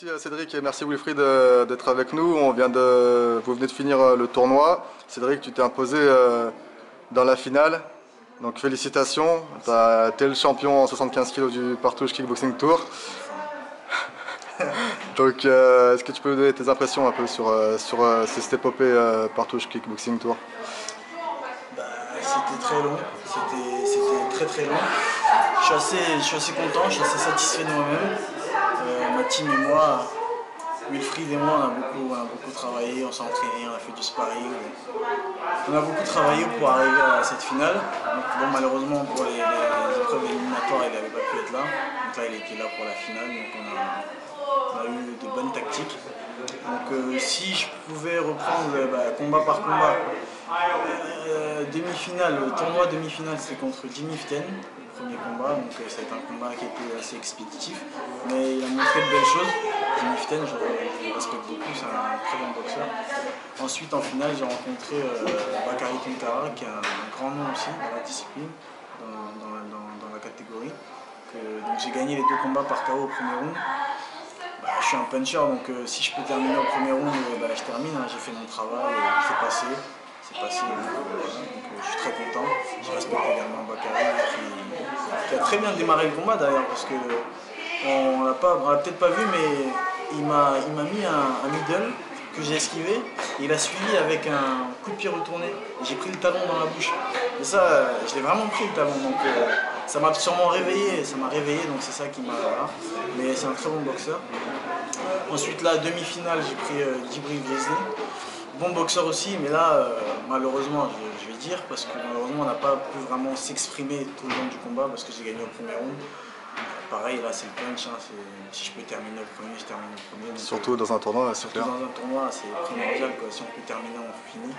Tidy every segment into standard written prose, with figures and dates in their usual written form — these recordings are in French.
Merci Cédric et merci Wilfried d'être avec nous. Vous venez de finir le tournoi. Cédric, tu t'es imposé dans la finale. Donc félicitations. Tu es le champion en 75 kg du Partouche Kickboxing Tour. Donc est-ce que tu peux nous donner tes impressions un peu sur cette épopée Partouche Kickboxing Tour? C'était très long, c'était très long. Je suis assez content, je suis assez satisfait de moi-même. Ma team et moi, Wilfried et moi, on a beaucoup travaillé, on s'est entraîné, on a fait du sparring. On a beaucoup travaillé pour arriver à cette finale. Donc, bon, malheureusement pour les épreuves éliminatoires, il n'avait pas pu être là. Donc là, il était là pour la finale. Donc on a eu de bonnes tactiques. Donc si je pouvais reprendre combat par combat, demi-finale, le tournoi demi-finale c'était contre Jimmy Ften, le premier combat, donc ça a été un combat qui était assez expéditif, mais il a montré de belles choses. Jimmy Ften, je le respecte beaucoup, c'est un très bon boxeur. Ensuite en finale j'ai rencontré Bakary Tunkara, qui est un grand nom aussi dans la discipline, dans la catégorie. Donc j'ai gagné les deux combats par KO au premier round. Je suis un puncher, donc si je peux terminer au premier round, je termine, hein, j'ai fait mon travail, c'est passé. Donc je suis très content. Je respecte également Bakary qui a très bien démarré le combat d'ailleurs, parce que on l'a peut-être pas vu, mais il m'a mis un middle que j'ai esquivé et il a suivi avec un coup de pied retourné. J'ai pris le talon dans la bouche. Et ça, je l'ai vraiment pris le talon, donc ça m'a sûrement réveillé, donc c'est ça qui m'a... Voilà. Mais c'est un très bon boxeur. Ensuite là, demi-finale, j'ai pris Djibril Grizzly. Bon boxeur aussi, mais là, malheureusement, je vais dire, parce que malheureusement, on n'a pas pu vraiment s'exprimer tout le long du combat, parce que j'ai gagné au premier round. Pareil, là, c'est le punch, hein, si je peux terminer au premier, je termine au premier. Donc, surtout dans un tournoi, c'est clair. Surtout dans un tournoi, c'est primordial, quoi. Si on peut terminer, on finit.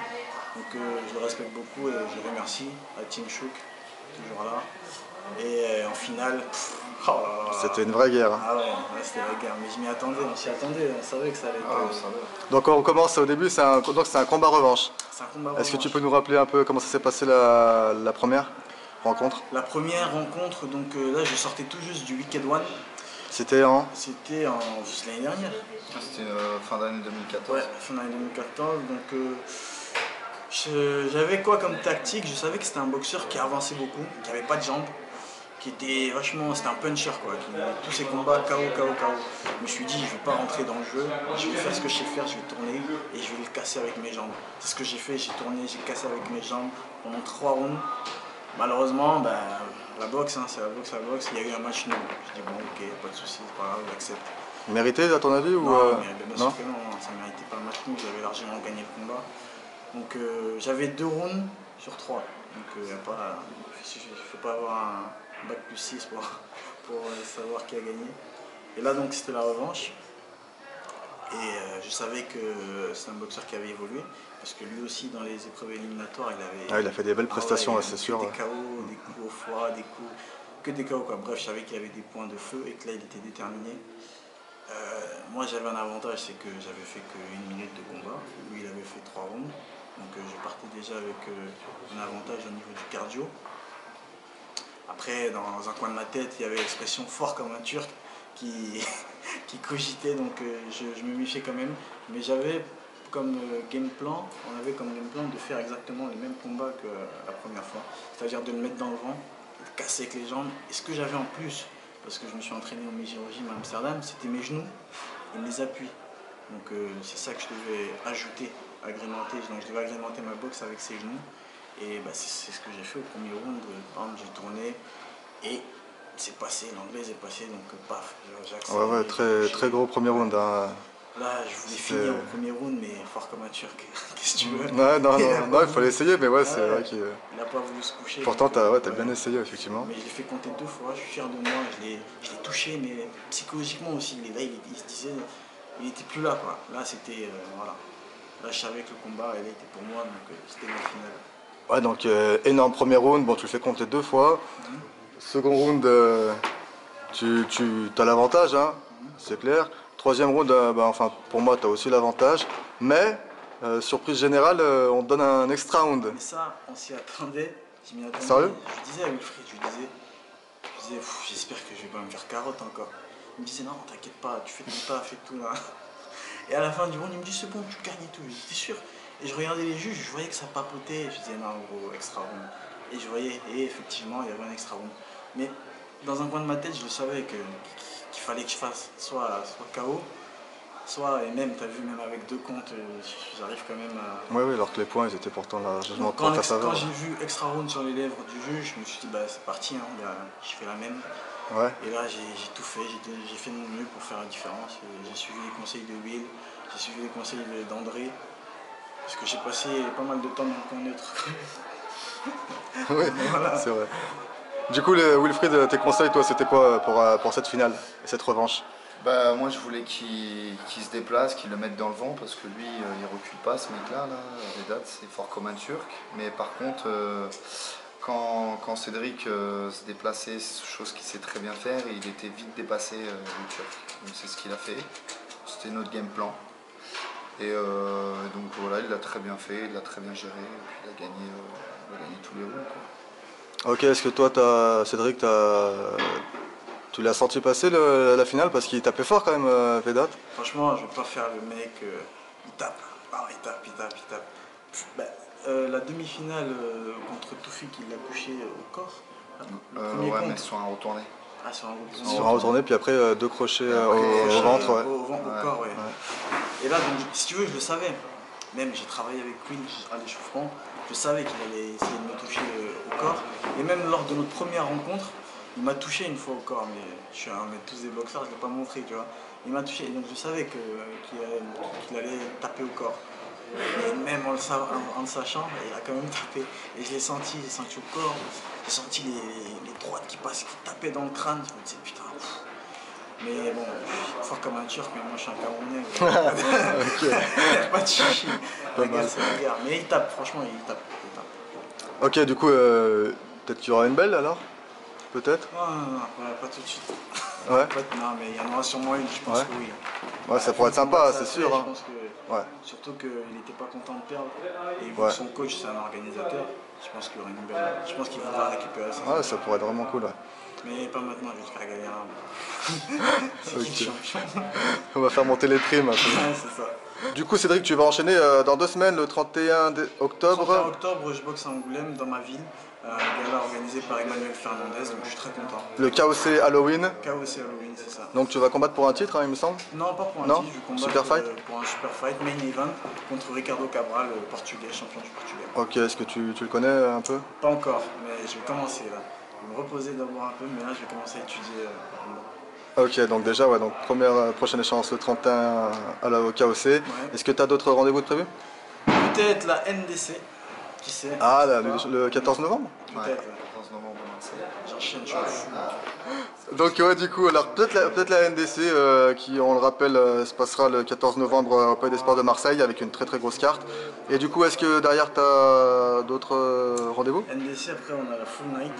Donc je le respecte beaucoup et je le remercie à Team Chouk, toujours là. Et en finale, oh là là. C'était une vraie guerre. Hein. Ah ouais, c'était la guerre, mais je m'y attendais, on s'y attendait, on savait que ça allait être... Donc on commence au début, c'est un combat revanche. C'est un combat revanche. Est-ce que tu peux nous rappeler un peu comment ça s'est passé la première rencontre? La première rencontre, donc là je sortais tout juste du Wicked One. C'était en l'année dernière. C'était fin d'année 2014. Ouais, fin d'année 2014, donc j'avais quoi comme tactique? Je savais que c'était un boxeur qui avançait beaucoup, qui n'avait pas de jambes, qui était vachement, c'était un puncher quoi, tous ses combats KO. Je me suis dit, je ne vais pas rentrer dans le jeu, je vais faire ce que je sais faire, je vais tourner et je vais le casser avec mes jambes. C'est ce que j'ai fait, j'ai tourné, j'ai cassé avec mes jambes pendant 3 rounds. Malheureusement, la boxe, hein, c'est la boxe, il y a eu un match nul. Je dis bon ok, pas de soucis, c'est pas grave, j'accepte. Mérité à ton avis ou Non, mais bien sûr que non, ça ne méritait pas le match nul, j'avais largement gagné le combat. Donc j'avais 2 rounds sur 3. Donc il ne faut pas avoir un bac plus 6 pour savoir qui a gagné. Et là donc c'était la revanche. Et je savais que c'est un boxeur qui avait évolué, parce que lui aussi dans les épreuves éliminatoires il a fait des belles prestations, c'est sûr. Des KO, des coups au foie, que des KO quoi. Bref, je savais qu'il avait des points de feu et que là il était déterminé. Moi j'avais un avantage, c'est que j'avais fait qu'1 minute de combat, lui il avait fait 3 rounds. Donc je partais déjà avec un avantage au niveau du cardio. Après, dans un coin de ma tête, il y avait l'expression fort comme un turc qui cogitait, donc je me méfiais quand même. Mais j'avais comme game plan, de faire exactement les mêmes combats que la première fois. C'est-à-dire de le mettre dans le vent, de casser avec les jambes. Et ce que j'avais en plus, parce que je me suis entraîné au Meiji Régime à Amsterdam, c'était mes genoux et mes appuis. Donc c'est ça que je devais ajouter, agrémenter. Donc je devais agrémenter ma boxe avec ses genoux. Et c'est ce que j'ai fait au premier round. J'ai tourné et c'est passé, l'anglaise est passée, donc paf, j'ai accéléré. Ouais, très gros premier round. Hein. Là, je voulais finir au premier round, mais fort comme un turc. Qu'est-ce que tu veux? Non, il fallait essayer, mais ouais, c'est vrai qu'il... Il n'a pas voulu se coucher. Pourtant, t'as bien essayé, effectivement. Mais je l'ai fait compter 2 fois, je suis fier de moi, je l'ai touché, mais psychologiquement aussi. Là, il se disait, il n'était plus là, quoi. Là, c'était, voilà. Là, je savais que le combat, il était pour moi, donc c'était ma finale. Ouais, donc énorme premier round, bon, tu le fais compter 2 fois. Second round, tu as l'avantage, hein, c'est clair. Troisième round, enfin, pour moi, tu as aussi l'avantage. Mais, surprise générale, on te donne un extra round. Mais ça, on s'y attendait. Je m'y attendais. Sérieux? Je disais à Wilfried, je disais, j'espère que je vais pas me faire carotte encore. Il me disait non, t'inquiète pas, tu fais ton taf et tout là. Et à la fin du round, il me dit c'est bon, tu gagnes et tout. Je dis t'es sûr? Et je regardais les juges, je voyais que ça papotait. Je disais non, gros, extra round. Et je voyais, et effectivement, il y avait un extra round. Mais dans un coin de ma tête, je le savais qu'il fallait que je fasse soit KO, soit, et même, t'as vu, même avec 2 comptes, j'arrive quand même à. Oui, oui, alors que les points, ils étaient pourtant largement Quand, en ta faveur. quand j'ai vu extra round sur les lèvres du juge, je me suis dit, bah c'est parti, hein, je fais la même. Ouais. Et là, j'ai tout fait, j'ai fait de mon mieux pour faire la différence. J'ai suivi les conseils de Will, j'ai suivi les conseils d'André, parce que j'ai passé pas mal de temps dans le coin neutre. Oui, Voilà. c'est vrai. Du coup, Wilfried, tes conseils, toi, c'était quoi pour cette finale et cette revanche? Bah, moi je voulais qu'il se déplace, qu'il le mette dans le vent parce que lui il recule pas ce mec-là, Vedat, c'est fort comme un turc. Mais par contre, quand Cédric se déplaçait, chose qu'il sait très bien faire, il était vite dépassé le turc. Donc c'est ce qu'il a fait, c'était notre game plan. Et donc voilà, il l'a très bien fait, il l'a très bien géré, et puis il a gagné tous les rounds, quoi. Ok, est-ce que toi, Cédric, tu l'as senti passer la finale parce qu'il tapait fort quand même, Vedat? Franchement, je vais pas faire le mec, il tape, ah, il tape. Bah, la demi-finale contre Toufik, il l'a couché au corps. Le premier Ouais, compte. mais sur un retourné. Ah, sur un Sur un retourné, puis après 2 crochets après, au ventre. Ouais. Au corps, ouais. Et là, donc, si tu veux, je le savais. Même j'ai travaillé avec Queen à l'échauffement, je savais qu'il allait essayer de me toucher au corps. Et même lors de notre première rencontre, il m'a touché une fois au corps, mais je suis un mec tous des boxeurs, je ne l'ai pas montré, tu vois. Il m'a touché, et donc je savais qu'il allait taper au corps. Et même en le sachant, il a quand même tapé. Et j'ai senti au corps, j'ai senti les droites qui tapaient dans le crâne. Je me disais putain. Mais bon, je suis fort comme un turc, mais moi je suis un Camerounais. Pas de chichi. La guerre, c'est la guerre. Mais il tape, franchement, il tape. Ok, du coup, peut-être qu'il y aura une belle alors? Peut-être? Non, pas tout de suite. Ouais. Non, mais il y en aura sûrement une, je pense Ouais. que oui. Ouais, ça pourrait être sympa, c'est sûr. Je Hein. pense que, Ouais. surtout qu'il n'était pas content de perdre. Et vu Ouais. que son coach, c'est un organisateur, je pense qu'il y aura une belle. Je pense qu'il voudra récupérer ça. Ouais, ça pourrait être vraiment cool. Ouais. Mais pas maintenant, je vais te faire gagner un. C'est Ok. qui le champion? On va faire monter les primes un peu. Ouais, c'est ça. Du coup, Cédric, tu vas enchaîner dans 2 semaines, le 31 octobre. 31 octobre, je boxe à Angoulême, dans ma ville. Un gala organisé par Emmanuel Fernandez, donc je suis très content. Le KOC Halloween. KOC Halloween, c'est ça. Donc tu vas combattre pour un titre, hein, il me semble. Non, pas pour un Non, titre, je combat super fight pour un super fight, main event, contre Ricardo Cabral, le portugais, champion du Portugal. Ok, est-ce que tu le connais un peu? Pas encore, mais je vais commencer là. Je vais me reposer d'abord un peu, mais là je vais commencer à étudier. Ok, donc déjà, ouais, donc prochaine échéance le 31 au KOC. Ouais. Est-ce que tu as d'autres rendez-vous de prévus? Peut-être la NDC, qui sait. Ah, je sais pas. le 14 novembre? Ouais, Peut-être. 14 novembre à Marseille. J'enchaîne, je suis fou. Donc ouais, du coup, alors peut-être la NDC qui, on le rappelle, se passera le 14 novembre au Palais des Sports de Marseille avec une très très grosse carte. Et du coup, est-ce que derrière tu as d'autres rendez-vous? NDC, après on a la Full Night.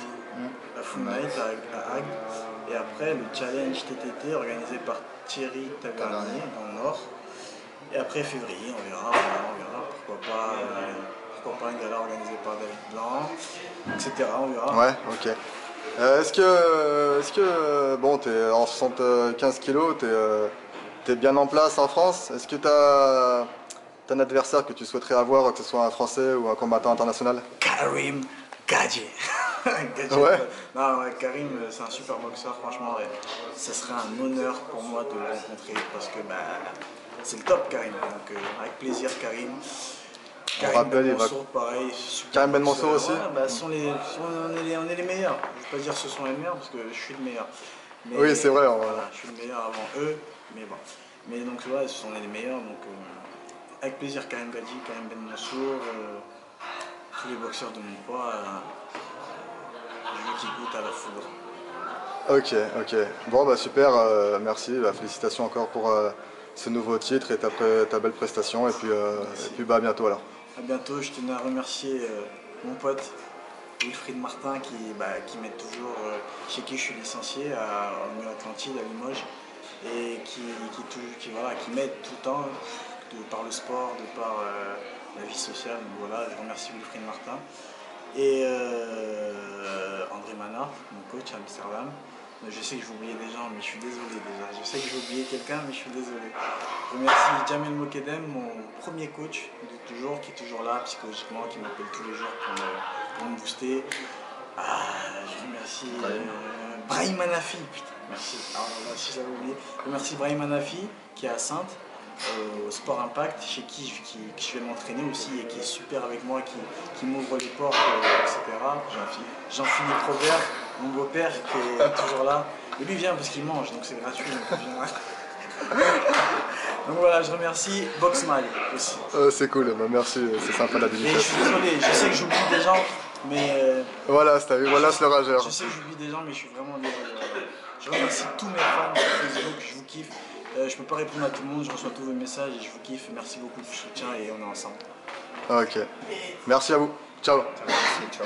La Full Night à Hague. Et après le Challenge TTT organisé par Thierry Tavernier dans le Nord. Et après février, on verra. Pourquoi pas un gala organisé par David Blanc, etc. On verra. Ouais, ok. Est-ce que bon, t'es en 75 kilos, t'es bien en place en France. Est-ce que t'as un adversaire que tu souhaiterais avoir, que ce soit un Français ou un combattant international? Karim Gadji. Ouais. Non, ouais, Karim, c'est un super boxeur, franchement. Ouais. Ce serait un honneur pour moi de le rencontrer parce que bah, c'est le top, Karim. Donc, avec plaisir, Karim. On rappelle, il va. Pareil, super Karim Ben boxeur. Mansour aussi. Ouais, bah, on est les meilleurs. Je ne vais pas dire que ce sont les meilleurs parce que je suis le meilleur. Mais, Oui, c'est vrai. Voilà, je suis le meilleur avant eux. Mais bon. Mais donc, ouais, ce sont les meilleurs. Donc, avec plaisir, Karim Gadji, Karim Ben Mansour. Tous les boxeurs de mon poids, je veux qu'ils goûtent à la foudre. Ok. Bon, bah super, merci. Bah, félicitations encore pour ce nouveau titre et ta belle prestation. Et puis bah, à bientôt alors. A bientôt, je tenais à remercier mon pote Wilfried Martin qui m'aide toujours, chez qui je suis licencié à Atlantide, à Limoges, et qui m'aide tout le temps, par le sport, par la vie sociale. Donc voilà, je remercie Wilfried Martin. Et André Manard, mon coach à Amsterdam. Je sais que j'ai oublié des gens, mais je suis désolé déjà. Je sais que j'ai oublié quelqu'un, mais je suis désolé. Je remercie Jamel Mokedem, mon premier coach de toujours, qui est toujours là psychologiquement, qui m'appelle tous les jours pour me booster. Je remercie Brahim Anafi, putain, merci. Si j'avais oublié. Je remercie Brahim Anafi, qui est à Sainte, au Sport Impact, chez qui je vais m'entraîner aussi et qui est super avec moi, qui m'ouvre les portes, etc. Jean-Philippe Robert, mon beau-père, qui est toujours là. Et lui vient parce qu'il mange, donc c'est gratuit. Donc voilà, je remercie Boxmal aussi. C'est cool, bah merci, c'est sympa la Mais je dédicace. suis désolé, je sais que j'oublie des gens, mais... Voilà, voilà ce le rageur. Je sais que j'oublie des gens, mais je suis vraiment désolé. Je remercie tous mes fans sur Facebook, je vous kiffe. Je peux pas répondre à tout le monde, je reçois tous vos messages et je vous kiffe. Merci beaucoup du soutien et on est ensemble. Ok. Merci à vous. Ciao. Merci, ciao.